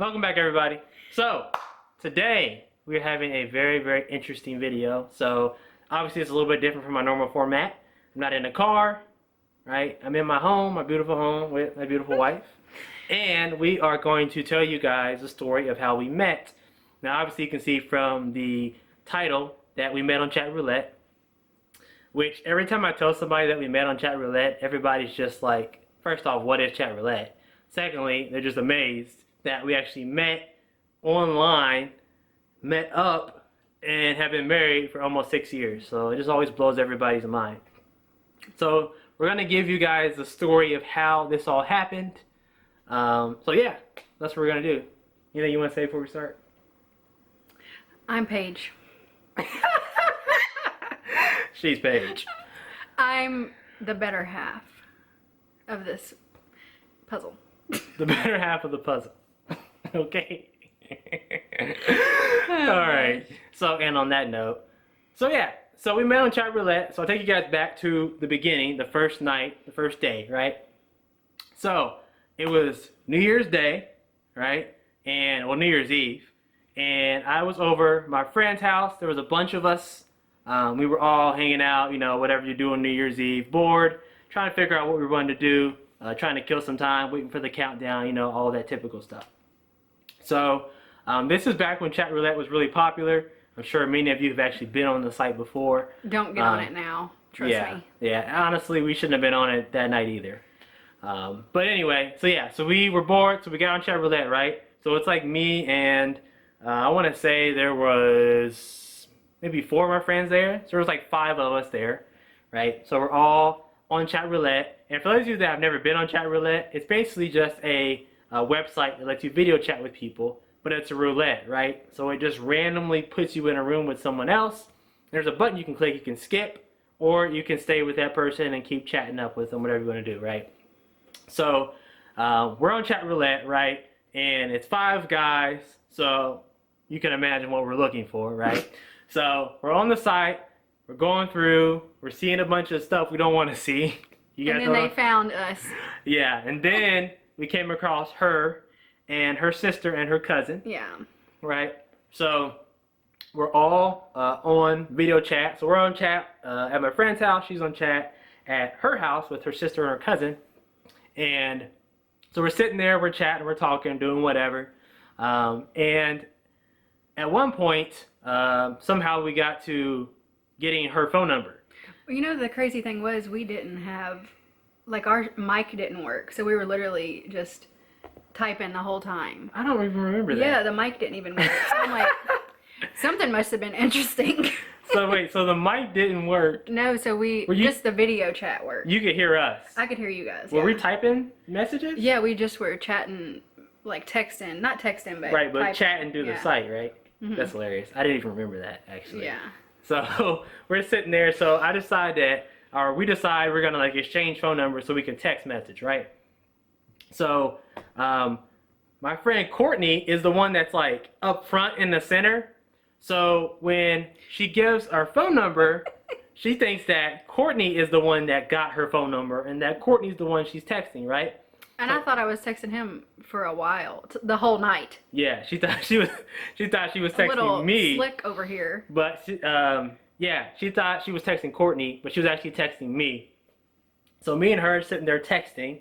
Welcome back, everybody. So today we're having a very interesting video. So obviously it's a little bit different from my normal format. I'm not in a car, right? I'm in my home, my beautiful home with my beautiful wife. And we are going to tell you guys the story of how we met. Now obviously you can see from the title that we met on Chatroulette, which every time I tell somebody that we met on Chatroulette, everybody's just like, first off, what is Chatroulette? Secondly, they're just amazed that we actually met online, met up, and have been married for almost 6 years. So it just always blows everybody's mind. So we're going to give you guys the story of how this all happened. So yeah, that's what we're going to do. Anything you want to say before we start? I'm Paige. She's Paige. I'm the better half of this puzzle. The better half of the puzzle. Okay. Alright. So, and on that note. So yeah. So we met on Chatroulette. So I'll take you guys back to the beginning, the first night, the first day, right? So it was New Year's Day, right? And, well, New Year's Eve. And I was over my friend's house. There was a bunch of us. We were all hanging out, you know, whatever you do on New Year's Eve, bored, trying to figure out what we were going to do, trying to kill some time, waiting for the countdown, you know, all that typical stuff. So this is back when Chatroulette was really popular. I'm sure many of you have actually been on the site before. Don't get on it now, trust me. Yeah, honestly, we shouldn't have been on it that night either. But anyway, so yeah, so we were bored, so we got on Chatroulette, right? So it's like me and I want to say there was maybe 4 of our friends there. So there was like 5 of us there, right? So we're all on Chatroulette. And for those of you that have never been on Chatroulette, it's basically just a website that lets you video chat with people, but it's a roulette, right? So it just randomly puts you in a room with someone else. There's a button you can click, you can skip, or you can stay with that person and keep chatting up with them, whatever you want to do, right? So we're on Chatroulette, right? And it's 5 guys, so you can imagine what we're looking for, right? So we're on the site, we're going through, we're seeing a bunch of stuff we don't want to see. You guys and then they found us. Yeah, and then we came across her and her sister and her cousin. Yeah. Right? So we're all on video chat. So we're on chat at my friend's house. She's on chat at her house with her sister and her cousin. And so we're sitting there, we're chatting, we're talking, doing whatever. And at one point, somehow we got to getting her phone number. Well, you know, the crazy thing was we didn't have, like, our mic didn't work. So we were literally just typing the whole time. I don't even remember that. Yeah, the mic didn't even work. So I'm like, something must have been interesting. So wait, so the mic didn't work. No, so just the video chat worked. You could hear us. I could hear you guys. Were we typing messages? Yeah, we just were chatting, like texting. Not texting, but right, but typing. chatting through the site, right? Mm-hmm. That's hilarious. I didn't even remember that, actually. Yeah. So we're sitting there. So I decide that, or we decide we're gonna like exchange phone numbers so we can text message, right? So my friend Courtney is the one that's like up front in the center. So when she gives our phone number, she thinks that Courtney is the one that got her phone number and that Courtney's the one she's texting, right? And I thought I was texting him for a while, the whole night. Yeah, she thought she was texting a little me. Slick over here. But she, yeah, she thought she was texting Courtney, but she was actually texting me. So me and her sitting there texting,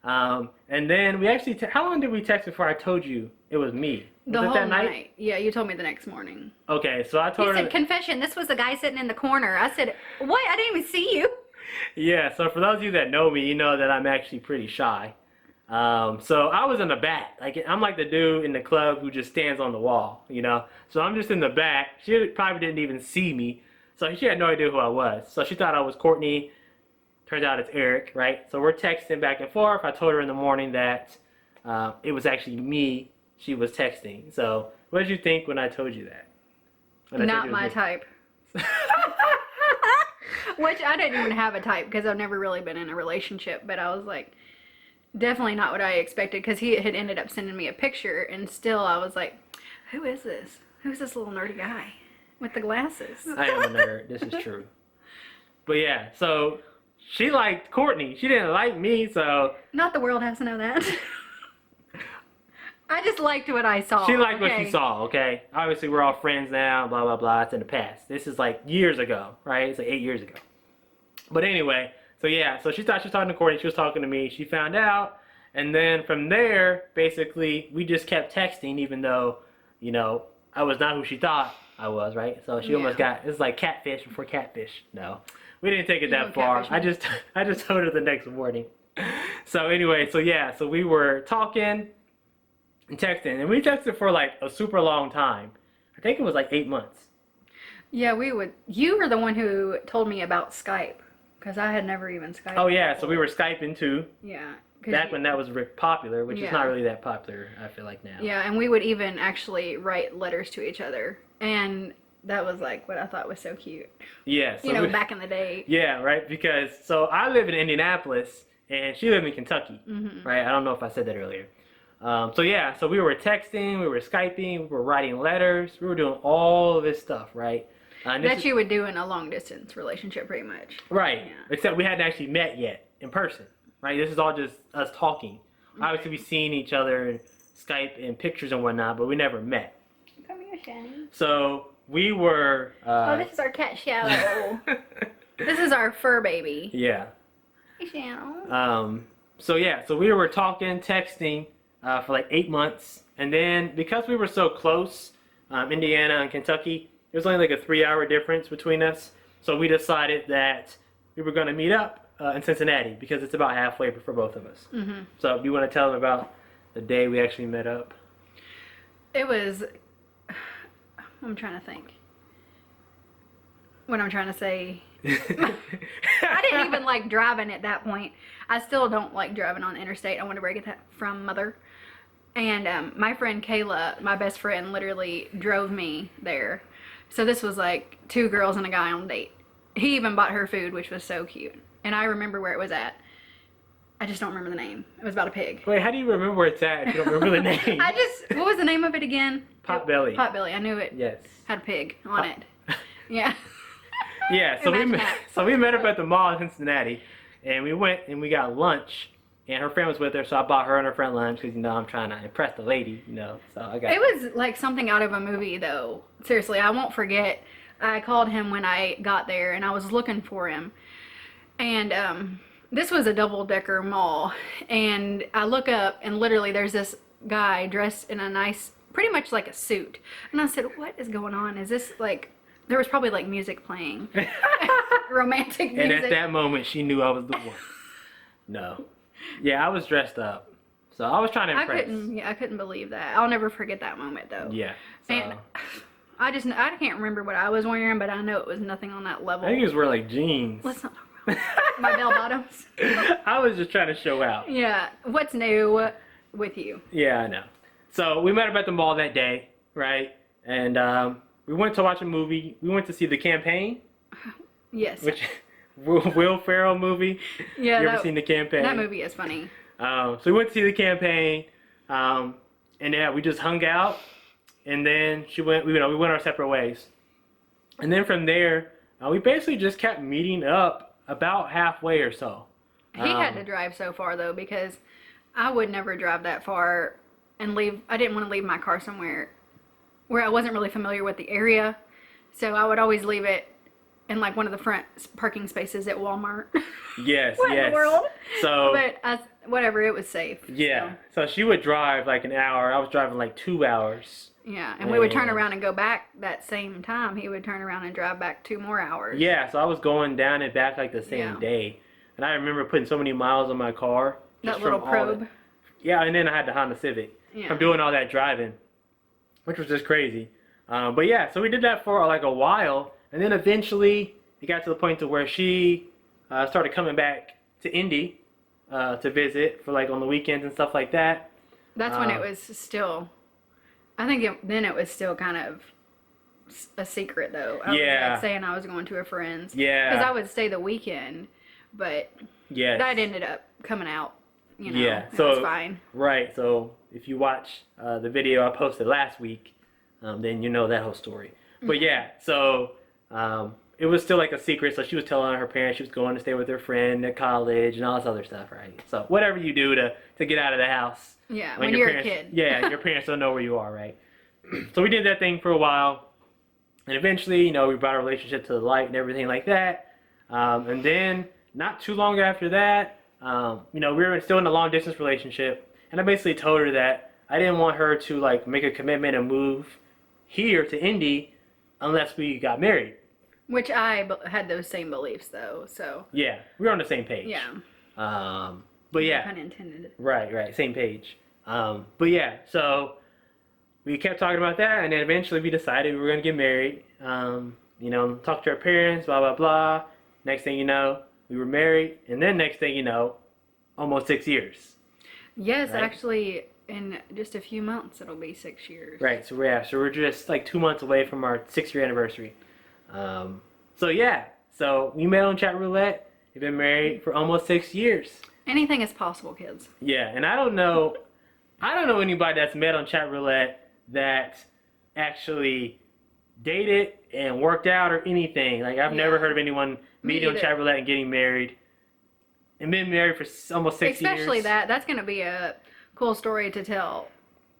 and then we actually. How long did we text before I told you it was me? Was the it whole that night? Yeah, you told me the next morning. Okay, so I told her. You said confession. This was the guy sitting in the corner. I said, what? I didn't even see you. Yeah, so for those of you that know me, you know that I'm actually pretty shy. So I was in the back. Like I'm like the dude in the club who just stands on the wall, you know. So I'm just in the back. She probably didn't even see me, so she had no idea who I was. So she thought I was Courtney. Turns out it's Eric, right? So we're texting back and forth. I told her in the morning that it was actually me she was texting. So what did you think when I told you that? Not my type. Which I didn't even have a type because I've never really been in a relationship. But I was like, definitely not what I expected because he had ended up sending me a picture. And still I was like, who is this? Who's this little nerdy guy with the glasses? I am a nerd. This is true. But yeah, so she liked Courtney. She didn't like me, so... Not the world has to know that. I just liked what I saw. She liked what okay? she saw, okay? Obviously, we're all friends now, blah, blah, blah. It's in the past. This is like years ago, right? It's like 8 years ago. But anyway, so yeah, so she thought she was talking to Courtney. She was talking to me. She found out. And then from there, basically, we just kept texting, even though, you know, I was not who she thought I was, right? So she almost got, it's like catfish before catfish. No, we didn't take it that far. I just told her the next morning. So anyway, so yeah, so we were talking and texting, and we texted for like a super long time. I think it was like 8 months. Yeah, we would. You were the one who told me about Skype, because I had never even Skyped. Oh yeah, before. so we were Skyping too. Yeah. Back when that was popular, which is Yeah. not really that popular, I feel like now. Yeah, and we would even actually write letters to each other, and that was like what I thought was so cute. Yeah. So You know, back in the day. Yeah, right. Because so I live in Indianapolis, and she lived in Kentucky, right? I don't know if I said that earlier. So yeah, so we were texting, we were Skyping, we were writing letters, we were doing all of this stuff, right? That you would do in a long distance relationship, pretty much. Right. Yeah. Except we hadn't actually met yet in person, right? This is all just us talking. Obviously, we've seen each other in Skype and pictures and whatnot, but we never met. Come here, Shannon. So we were. Oh, this is our cat Shallow. This is our fur baby. Yeah. Hey, Shannon. So yeah, so we were talking, texting for like 8 months, and then because we were so close, Indiana and Kentucky, there was only like a 3-hour difference between us. So we decided that we were going to meet up in Cincinnati because it's about halfway for both of us. So do you want to tell them about the day we actually met up? It was. I'm trying to think. What I'm trying to say. I didn't even like driving at that point. I still don't like driving on the interstate. I want to break that from Mother. And my friend Kayla, my best friend, literally drove me there. So this was like 2 girls and a guy on a date. He even bought her food, which was so cute. And I remember where it was at. I just don't remember the name. It was about a pig. Wait, how do you remember where it's at if you don't remember the name? What was the name of it again? Potbelly. Potbelly. I knew it Yes. had a pig on it. Yeah. Yeah, so Imagine that. we met up at the mall in Cincinnati, and we went and we got lunch, and her friend was with her, so I bought her and her friend lunch because, you know, I'm trying to impress the lady, you know, so I got It was like something out of a movie, though. Seriously, I won't forget. I called him when I got there, and I was looking for him. And this was a double-decker mall, and I look up, and literally there's this guy dressed in a nice, pretty much like a suit. And I said, what is going on? Is this like... There was probably like music playing. Romantic music. And at that moment, she knew I was the one. No. Yeah, I was dressed up. So I was trying to impress. I couldn't believe that. I'll never forget that moment, though. Yeah. So. And I can't remember what I was wearing, but I know it was nothing on that level. I think he was wearing like jeans. Let's not talk about my bell bottoms. I was just trying to show out. Yeah. What's new with you? Yeah, I know. So we met up at the mall that day, right? And we went to watch a movie. We went to see The Campaign. Yes. Which Will Ferrell movie. Yeah. You ever seen The Campaign? That movie is funny. So we went to see The Campaign, and yeah, we just hung out, and then we went our separate ways, and then from there, we basically just kept meeting up about halfway or so. He had to drive so far though, because I would never drive that far and leave. I didn't want to leave my car somewhere where I wasn't really familiar with the area, so I would always leave it in like one of the front parking spaces at Walmart. Yes, What in the world? So, but whatever, it was safe. yeah. So she would drive like an hour. I was driving like 2 hours. Yeah, and we would turn around and go back that same time. He would turn around and drive back 2 more hours. Yeah, so I was going down and back like the same day. And I remember putting so many miles on my car. That little probe. Yeah, and then I had the Honda Civic. Yeah. From doing all that driving, which was just crazy. But yeah, so we did that for like a while. And then eventually it got to the point to where she started coming back to Indy to visit for like on the weekends and stuff like that. That's when it was still, I think then it was still kind of a secret though. I was like saying I was going to a friend's. Yeah. Because I would stay the weekend, but that ended up coming out, you know. Yeah. It So was fine. Right. So if you watch the video I posted last week, then you know that whole story. But yeah, so it was still like a secret. So she was telling her parents she was going to stay with her friend at college and all this other stuff, right? So whatever you do to get out of the house. Yeah, when you're parents, a kid. Yeah, your parents don't know where you are, right? So we did that thing for a while. And eventually, you know, we brought our relationship to the light and everything like that. And then not too long after that, you know, we were still in a long distance relationship. And I basically told her that I didn't want her to like make a commitment and move here to Indy unless we got married. Which I had those same beliefs though, so. Yeah, we were on the same page. Yeah. But yeah. Pun intended. Right, same page. But yeah, so we kept talking about that, and then eventually we decided we were gonna get married. You know, talk to our parents, blah blah blah. Next thing you know, we were married, and then next thing you know, almost 6 years. Yes, Right? actually, in just a few months it'll be 6 years. Right. So we're just like 2 months away from our 6-year anniversary. So yeah. So we met on Chatroulette. We've been married for almost 6 years. Anything is possible, kids. Yeah, and I don't know anybody that's met on Chatroulette that actually dated and worked out or anything. Like I've never heard of anyone meeting on Chatroulette and getting married and been married for almost 6 years. Especially that's going to be a cool story to tell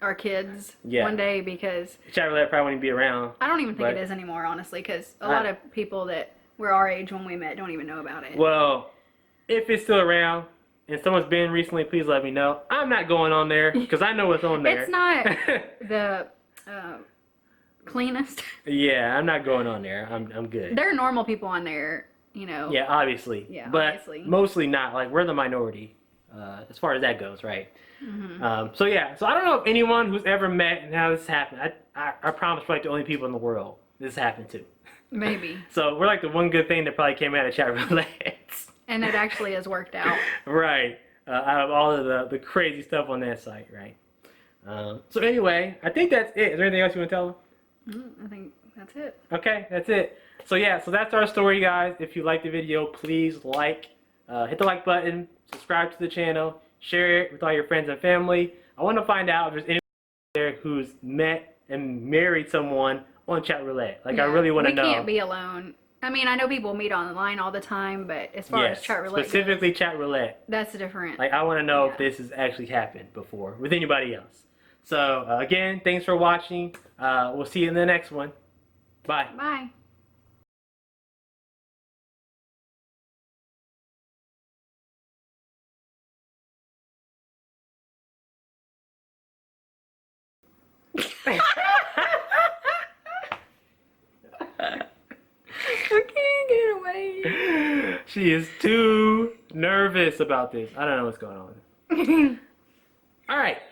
our kids one day, because Chatroulette probably wouldn't be around. I don't even think it is anymore, honestly, because a lot of people that were our age when we met don't even know about it. Well, if it's still around and someone's been recently, please let me know. I'm not going on there because I know what's on there. It's not the cleanest. Yeah, I'm not going on there. I'm good. There are normal people on there, you know. Yeah, obviously. Yeah, but obviously. Mostly not. Like we're the minority as far as that goes, right? Mm-hmm. So yeah. So I don't know if anyone who's ever met and how this happened. I promise we're like the only people in the world this happened to. Maybe. So we're like the one good thing that probably came out of Chatroulette. And it actually has worked out. Right. Out of all of the crazy stuff on that site, right? So anyway, I think that's it. Is there anything else you want to tell them? I think that's it. Okay, that's it. So yeah, so that's our story, guys. If you liked the video, please hit the like button, subscribe to the channel, share it with all your friends and family. I want to find out if there's anyone there who's met and married someone on Chatroulette. Like I really want to know. We can't be alone. I mean, I know people meet online all the time, but as far as Chatroulette specifically goes, Chatroulette, that's different. like I want to know if this has actually happened before with anybody else. So again, thanks for watching. We'll see you in the next one. Bye. Bye. I can't get away. She is too nervous about this. I don't know what's going on. All right.